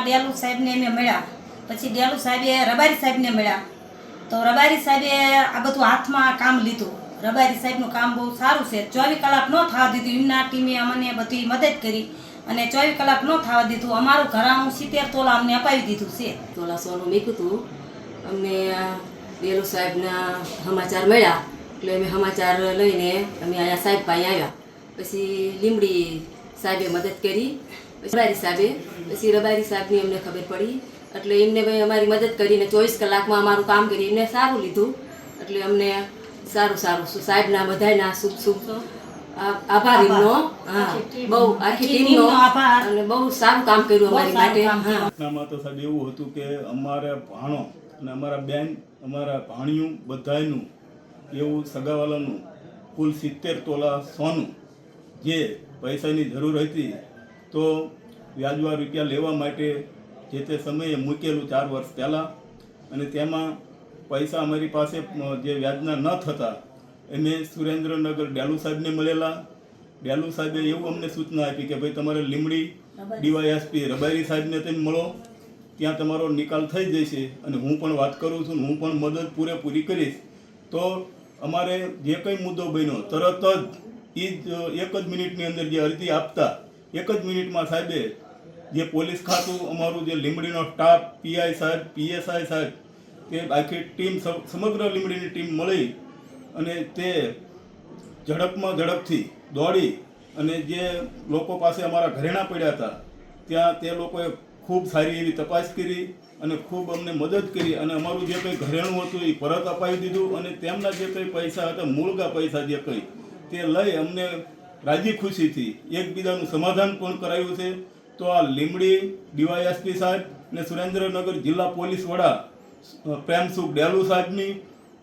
ત્યાં ડેલુ સાહેબને અમે મળ્યા, પછી ડેલુ સાહેબે રબારી સાહેબને મળ્યા, તો રબારી સાહેબે આ બધું હાથમાં કામ લીધું. રબારી સાહેબનું કામ બહુ સારું છે. 24 કલાક ન થવા દીધું. એમના ટીમે અમને બધી મદદ કરી અને 24 કલાક ન થવા દીધું. અમારું ઘરાણું 70 તોલા અમને અપાવી દીધું છે. તોલા સોનું મૂક્યું હતું. અમને ડેલુ સાહેબના સમાચાર મળ્યા એટલે અમે સમાચાર લઈને અમે અહીંયા સાહેબ પાસે આવ્યા. પછી લીમડી સાહેબે મદદ કરી, પછી રબારી સાહેબની અમને ખબર પડી એટલે એમને ભાઈ અમારી મદદ કરીને 24 કલાકમાં અમારું કામ કરી એમને સારું લીધું. એટલે અમને સારું સાહેબના બધાના શુભ આભાર એમનો. બહુ આખી ટીમનો આભાર અને બહુ સારું કામ કર્યું અમારી માટે. તો સાહેબ એવું હતું કે અમારા ભાણો અને અમારા બેન, અમારા ભાણિયું બધાયનું એવું સગાવાલાનું કુલ 70 તોલા સોનું જે પૈસાની જરૂર હતી તો વ્યાજવા રૂપિયા લેવા માટે જે તે સમયે મૂકેલું 4 વર્ષ પહેલાં, અને તેમાં પૈસા અમારી પાસે જે વ્યાજના ન થતા અમે સુરેન્દ્રનગર ડેલુ સાહેબને મળેલા. ડેલુ સાહેબે એવું અમને સૂચના આપી કે ભાઈ તમારે લીમડી ડીવાયએસપી રબારી સાહેબને તમે મળો, ત્યાં તમારો નિકાલ થઈ જશે અને હું પણ વાત કરું છું, હું પણ મદદ પૂરેપૂરી કરીશ. તો અમારે જે કંઈ મુદ્દો બન્યો તરત જ એક જ મિનિટની અંદર જે અરજી આપતા 1 જ મિનિટમાં સાહેબે જે પોલીસ ખાતું અમારું જે લીમડીનો સ્ટાફ, પીઆઈ સાહેબ, પીએસઆઈ સાહેબ, તે આખી ટીમ સમગ્ર લીમડીની ટીમ મળી અને તે ઝડપથી દોડી અને જે લોકો પાસે અમારા ઘરેણાં પડ્યા હતા ત્યાં તે લોકોએ ખૂબ સારી એવી તપાસ કરી અને ખૂબ અમને મદદ કરી અને અમારું જે કંઈ ઘરેણું હતું એ પરત અપાવી દીધું અને તેમના જે કંઈ પૈસા હતા, મૂળગા પૈસા જે કંઈ, તે લઈ અમને રાજી ખુશીથી એકબીજાનું સમાધાન પણ કરાયું છે. તો આ લીમડી ડીવાયએસપી સાહેબ અને સુરેન્દ્રનગર જિલ્લા પોલીસ વડા પ્રેમસુખ ડેલુ સાહેબની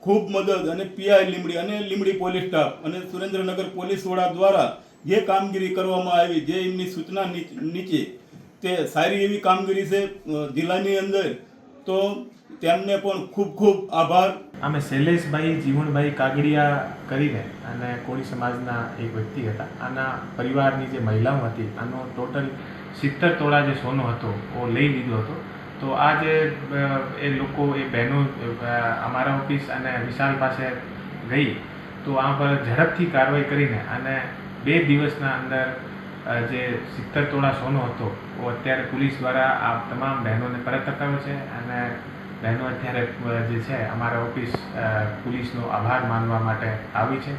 ખૂબ મદદ અને પીઆઈ લીમડી અને લીમડી પોલીસ સ્ટાફ અને સુરેન્દ્રનગર પોલીસ વડા દ્વારા જે કામગીરી કરવામાં આવી, જે એમની સૂચના નીચે તે સારી એવી કામગીરી છે જિલ્લાની અંદર. તો તેમને પણ ખૂબ આભાર. અમે શૈલેષભાઈ જીવણભાઈ કાગડિયા કરીને અને કોળી સમાજના એક વ્યક્તિ હતા. આના પરિવારની જે મહિલાઓ હતી આનો ટોટલ 70 તોલા જે સોનો હતો એ લઈ લીધો હતો. તો આ જે એ લોકો એ બહેનો અમારા ઓફિસ અને વિશાલ પાસે ગઈ તો આ પર ઝડપથી કાર્યવાહી કરીને અને 2 દિવસના અંદર જે 70 તોલા સોનો હતો એ અત્યારે પોલીસ દ્વારા આ તમામ બહેનોને પરત અપાવ્યો છે અને બહેનો અત્યારે જે છે અમારા ઓફિસ પોલીસનો આભાર માનવા માટે આવી છે.